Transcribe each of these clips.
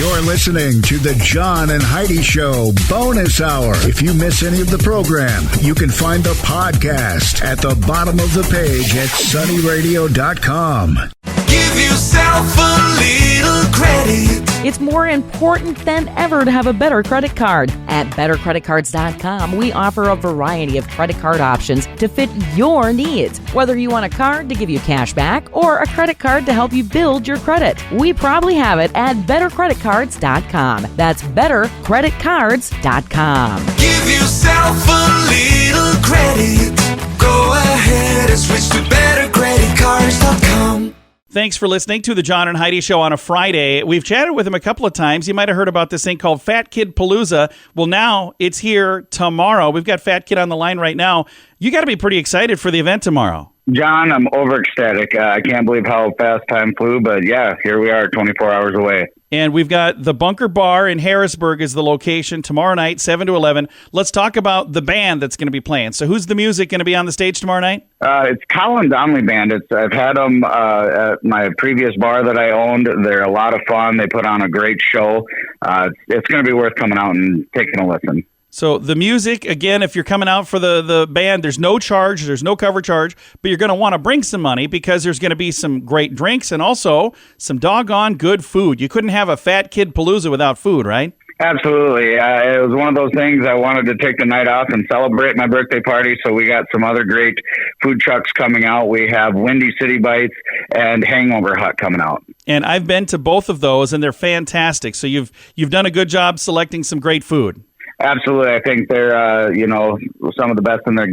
You're listening to the John and Heidi Show Bonus Hour. If you miss any of the program, you can find the podcast at the bottom of the page at sunnyradio.com. Give yourself a little credit. It's more important than ever to have a better credit card. At bettercreditcards.com, we offer a variety of credit card options to fit your needs. Whether you want a card to give you cash back or a credit card to help you build your credit, we probably have it at bettercreditcards.com. That's bettercreditcards.com. Give yourself a little credit. Go ahead and switch to bettercreditcards.com. Thanks for listening to the John and Heidi Show on a Friday. We've chatted with him a couple of times. You might have heard about this thing called FatKidPalooza. Well, now it's here tomorrow. We've got Fat Kid on the line right now. You got to be pretty excited for the event tomorrow. John, I'm over ecstatic. I can't believe how fast time flew, but yeah, here we are 24 hours away. And we've got the Bunker Bar in Harrisburg is the location tomorrow night, 7 to 11. Let's talk about the band that's going to be playing. So who's the music going to be on the stage tomorrow night? It's Colin Donnelly Band. I've had them at my previous bar that I owned. They're a lot of fun. They put on a great show. It's going to be worth coming out and taking a listen. So the music, again, if you're coming out for the band, there's no charge, there's no cover charge, but you're going to want to bring some money because there's going to be some great drinks and also some doggone good food. You couldn't have a Fat Kid Palooza without food, right? Absolutely. It was one of those things I wanted to take the night off and celebrate my birthday party, so we got some other great food trucks coming out. We have Windy City Bites and Hangover Hut coming out. And I've been to both of those, and they're fantastic. So you've done a good job selecting some great food. Absolutely. I think they're, some of the best in their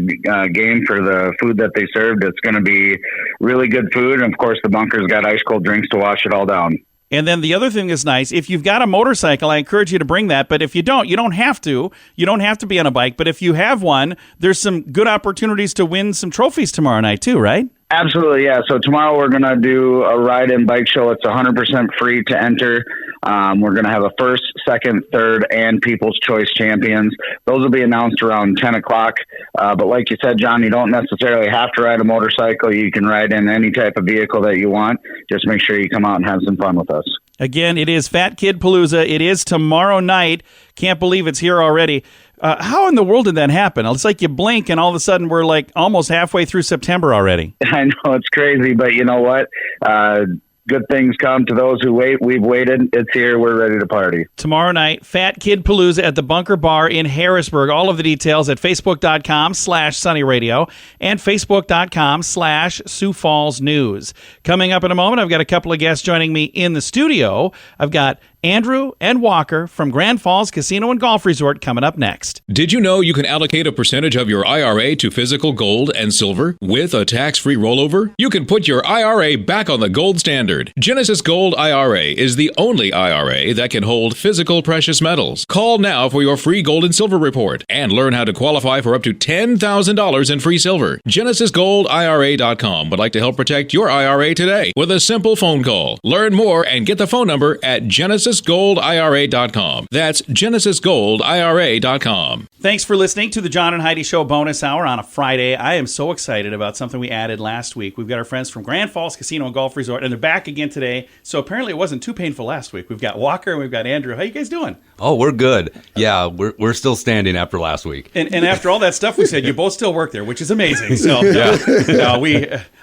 game for the food that they served. It's going to be really good food. And, of course, the Bunker's got ice cold drinks to wash it all down. And then the other thing is nice, if you've got a motorcycle, I encourage you to bring that. But if you don't, you don't have to. You don't have to be on a bike. But if you have one, there's some good opportunities to win some trophies tomorrow night too, right? Absolutely, yeah. So tomorrow we're going to do a ride-in bike show. It's 100% free to enter. We're going to have a first, second, third, and People's Choice champions. Those will be announced around 10 o'clock. But like you said, John, you don't necessarily have to ride a motorcycle. You can ride in any type of vehicle that you want. Just make sure you come out and have some fun with us. Again, it is Fat Kid Palooza. It is tomorrow night. Can't believe it's here already. How in the world did that happen? It's like you blink and all of a sudden we're like almost halfway through September already. I know, it's crazy, but you know what? Good things come to those who wait. We've waited. It's here. We're ready to party. Tomorrow night, Fat Kid Palooza at the Bunker Bar in Harrisburg. All of the details at facebook.com/sunnyradio and facebook.com/Sioux Falls News. Coming up in a moment, I've got a couple of guests joining me in the studio. I've got Andrew and Walker from Grand Falls Casino and Golf Resort coming up next. Did you know you can allocate a percentage of your IRA to physical gold and silver with a tax-free rollover? You can put your IRA back on the gold standard. Genesis Gold IRA is the only IRA that can hold physical precious metals. Call now for your free gold and silver report and learn how to qualify for up to $10,000 in free silver. GenesisGoldIRA.com would like to help protect your IRA today with a simple phone call. Learn more and get the phone number at GenesisGoldIRA.com. That's GenesisGoldIRA.com. Thanks for listening to the John and Heidi Show bonus hour on a Friday. I am so excited about something we added last week. We've got our friends from Grand Falls Casino and Golf Resort, and they're back again today. So apparently it wasn't too painful last week. We've got Walker and we've got Andrew. How you guys doing? Oh, we're good. Yeah, we're still standing after last week. And after all that stuff we said, you both still work there, which is amazing. So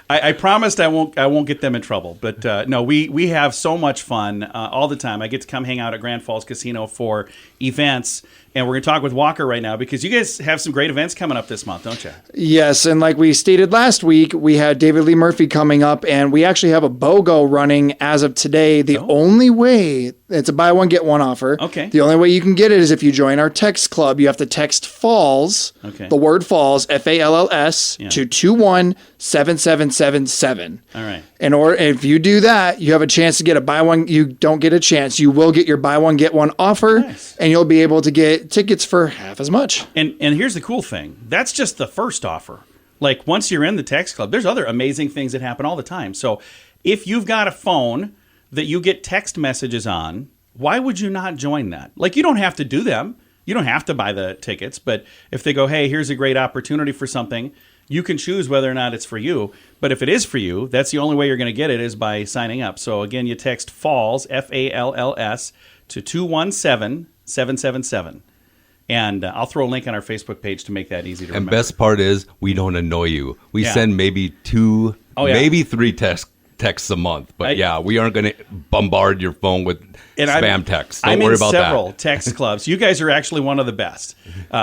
I promised I won't get them in trouble. But no, we have so much fun all the time. I get to come hang out at Grand Falls Casino for events. And we're going to talk with Walker right now because you guys have some great events coming up this month, don't you? Yes, and like we stated last week, we had David Lee Murphy coming up, and we actually have a BOGO running as of today. The only way, it's a buy one, get one offer. Okay. The only way you can get it is if you join our text club. You have to text FALLS, the word FALLS, FALLS, to 217777. All right. If you do that, you have a chance to get a buy one. You don't get a chance. You will get your buy one, get one offer, and you'll be able to get tickets for half as much. And here's the cool thing. That's just the first offer. Like, once you're in the text club, there's other amazing things that happen all the time. So if you've got a phone that you get text messages on, why would you not join that? Like, you don't have to do them. You don't have to buy the tickets. But if they go, hey, here's a great opportunity for something, you can choose whether or not it's for you. But if it is for you, that's the only way you're going to get it is by signing up. So again, you text FALLS, FALLS, to 217-777. And I'll throw a link on our Facebook page to make that easy to remember. And best part is we don't annoy you. We send maybe maybe 3 texts a month. But we aren't going to bombard your phone with spam texts. Don't worry about that. I'm in several text clubs. You guys are actually one of the best.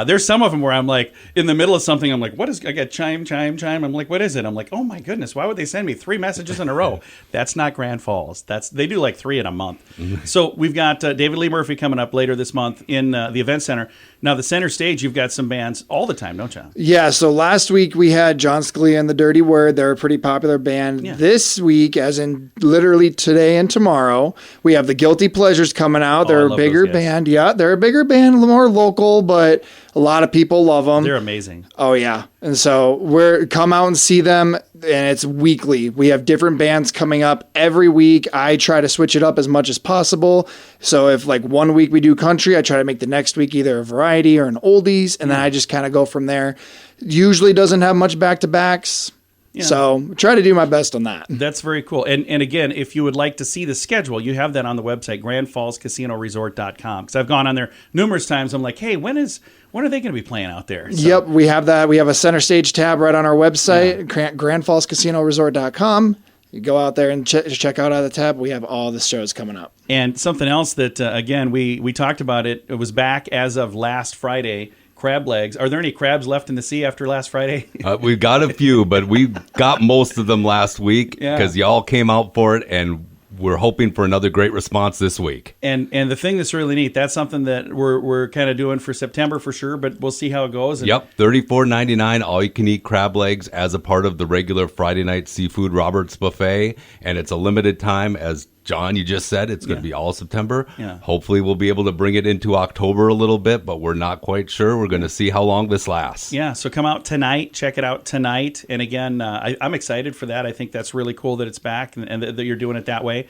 There's some of them where I'm like, in the middle of something, I'm like, I got chime. I'm like, what is it? I'm like, oh my goodness, why would they send me 3 messages in a row? That's not Grand Falls. They do like 3 in a month. So we've got David Lee Murphy coming up later this month in the event center. Now, the center stage, you've got some bands all the time, don't you? Yeah, so last week we had John Scalia and the Dirty Word. They're a pretty popular band. Yeah. This week, as in literally today and tomorrow, we have the Guilty Pleasures coming out. They're a bigger band. Yeah, they're a bigger band, a little more local, but a lot of people love them. They're amazing. Oh, yeah. And so come out and see them, and it's weekly. We have different bands coming up every week. I try to switch it up as much as possible. So if like one week we do country, I try to make the next week either a variety or an oldies, and then I just kind of go from there. Usually doesn't have much back-to-backs. Yeah. So try to do my best on that. That's very cool. And again, if you would like to see the schedule, you have that on the website, grandfallscasinoresort.com. Because I've gone on there numerous times. I'm like, hey, when are they going to be playing out there? So, yep, we have that. We have a center stage tab right on our website, grandfallscasinoresort.com. You go out there and check out the tab. We have all the shows coming up. And something else that, again, we talked about it. It was back as of last Friday. Crab legs. Are there any crabs left in the sea after last Friday? We've got a few, but we got most of them last week because y'all came out for it, and we're hoping for another great response this week. And the thing that's really neat, that's something that we're kind of doing for September for sure, but we'll see how it goes. Yep, $34.99 all you can eat crab legs as a part of the regular Friday night seafood Roberts buffet, and it's a limited time, as John, you just said it's going to be all September. Yeah. Hopefully we'll be able to bring it into October a little bit, but we're not quite sure. We're going to see how long this lasts. Yeah, so come out tonight. Check it out tonight. And again, I'm excited for that. I think that's really cool that it's back and that you're doing it that way.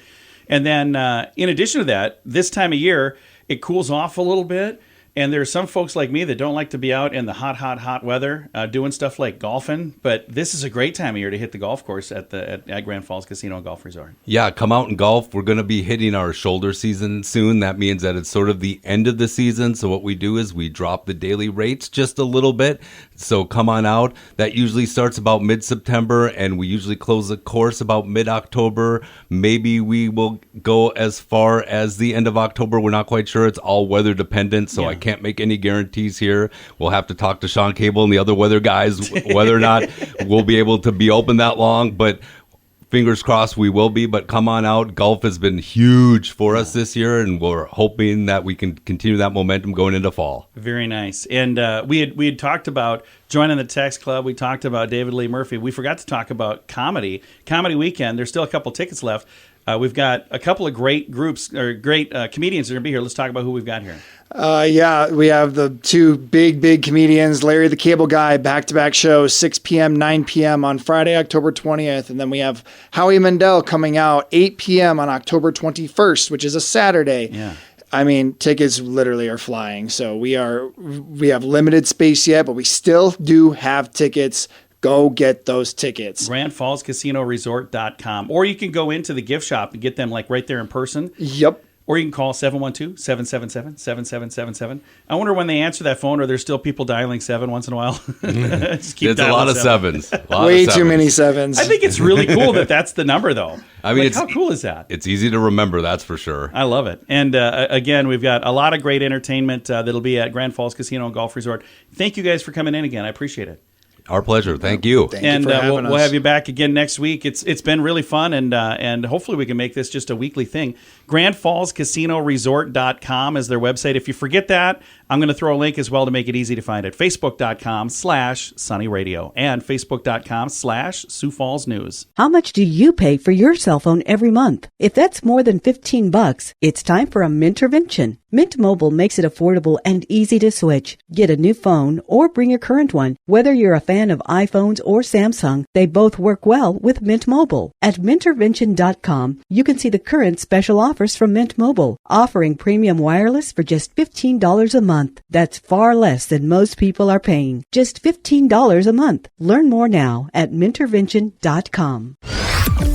And then in addition to that, this time of year, it cools off a little bit. And there are some folks like me that don't like to be out in the hot weather doing stuff like golfing. But this is a great time of year to hit the golf course at Grand Falls Casino and Golf Resort. Yeah, come out and golf. We're going to be hitting our shoulder season soon. That means that it's sort of the end of the season. So what we do is we drop the daily rates just a little bit. So come on out. That usually starts about mid-September, and we usually close the course about mid-October. Maybe we will go as far as the end of October. We're not quite sure. It's all weather dependent, so I can't make any guarantees here. We'll have to talk to Sean Cable and the other weather guys whether or not we'll be able to be open that long, but fingers crossed we will be. But come on out. Golf has been huge for us this year, and we're hoping that we can continue that momentum going into fall. Very nice. And we had talked about joining the text club. We talked about David Lee Murphy. We forgot to talk about comedy weekend. There's still a couple tickets left. We've got a couple of great groups or great comedians that are going to be here. Let's talk about who we've got here. We have the two big comedians, Larry the Cable Guy, back-to-back shows, 6 p.m., 9 p.m. on Friday, October 20th. And then we have Howie Mandel coming out 8 p.m. on October 21st, which is a Saturday. Yeah. I mean, tickets literally are flying. So we have limited space yet, but we still do have tickets. Go get those tickets. GrandFallsCasinoResort.com. Or you can go into the gift shop and get them like right there in person. Yep. Or you can call 712-777-7777. I wonder when they answer that phone, are there still people dialing 7 once in a while? Just keep a lot of sevens. Way too many sevens. I think it's really cool that that's the number, though. I mean, how cool is that? It's easy to remember, that's for sure. I love it. And again, we've got a lot of great entertainment that'll be at Grand Falls Casino and Golf Resort. Thank you guys for coming in again. I appreciate it. Our pleasure. Thank you. Thank you for having us. We'll have you back again next week. It's been really fun, and hopefully we can make this just a weekly thing. GrandFallsCasinoResort.com is their website. If you forget that, I'm going to throw a link as well to make it easy to find it. Facebook.com/Sunny Radio and Facebook.com/Sioux Falls News. How much do you pay for your cell phone every month? If that's more than $15, it's time for a Mintervention. Mint Mobile makes it affordable and easy to switch. Get a new phone or bring your current one. Whether you're a fan of iPhones or Samsung, they both work well with Mint Mobile. At Mintervention.com, you can see the current special offers from Mint Mobile, offering premium wireless for just $15 a month. That's far less than most people are paying. Just $15 a month. Learn more now at Mintervention.com.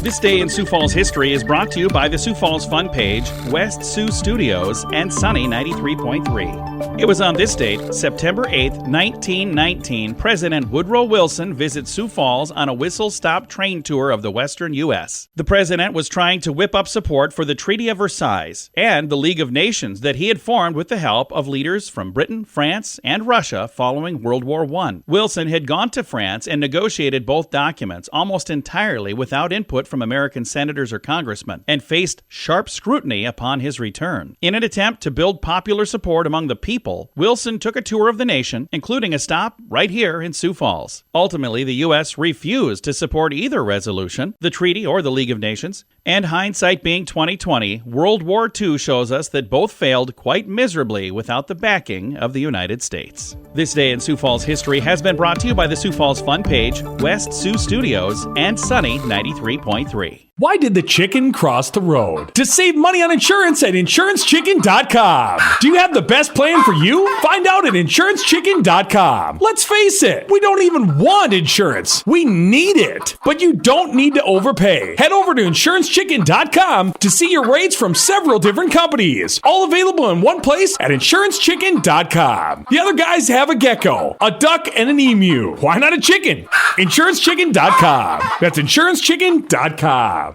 This Day in Sioux Falls History is brought to you by the Sioux Falls Fun page, West Sioux Studios, and Sunny 93.3. It was on this date, September 8th, 1919, President Woodrow Wilson visits Sioux Falls on a whistle-stop train tour of the western U.S. The president was trying to whip up support for the Treaty of Versailles and the League of Nations that he had formed with the help of leaders from Britain, France, and Russia following World War I. Wilson had gone to France and negotiated both documents almost entirely without input from American senators or congressmen, and faced sharp scrutiny upon his return. In an attempt to build popular support among the people, Wilson took a tour of the nation, including a stop right here in Sioux Falls. Ultimately, the U.S. refused to support either resolution, the treaty or the League of Nations, and hindsight being 2020, World War II shows us that both failed quite miserably without the backing of the United States. This Day in Sioux Falls History has been brought to you by the Sioux Falls Fun page, West Sioux Studios, and Sunny 93.3. Why did the chicken cross the road? To save money on insurance at InsuranceChicken.com. Do you have the best plan for you? Find out at InsuranceChicken.com. Let's face it, we don't even want insurance. We need it. But you don't need to overpay. Head over to InsuranceChicken.com to see your rates from several different companies. All available in one place at InsuranceChicken.com. The other guys have a gecko, a duck, and an emu. Why not a chicken? InsuranceChicken.com. That's InsuranceChicken.com.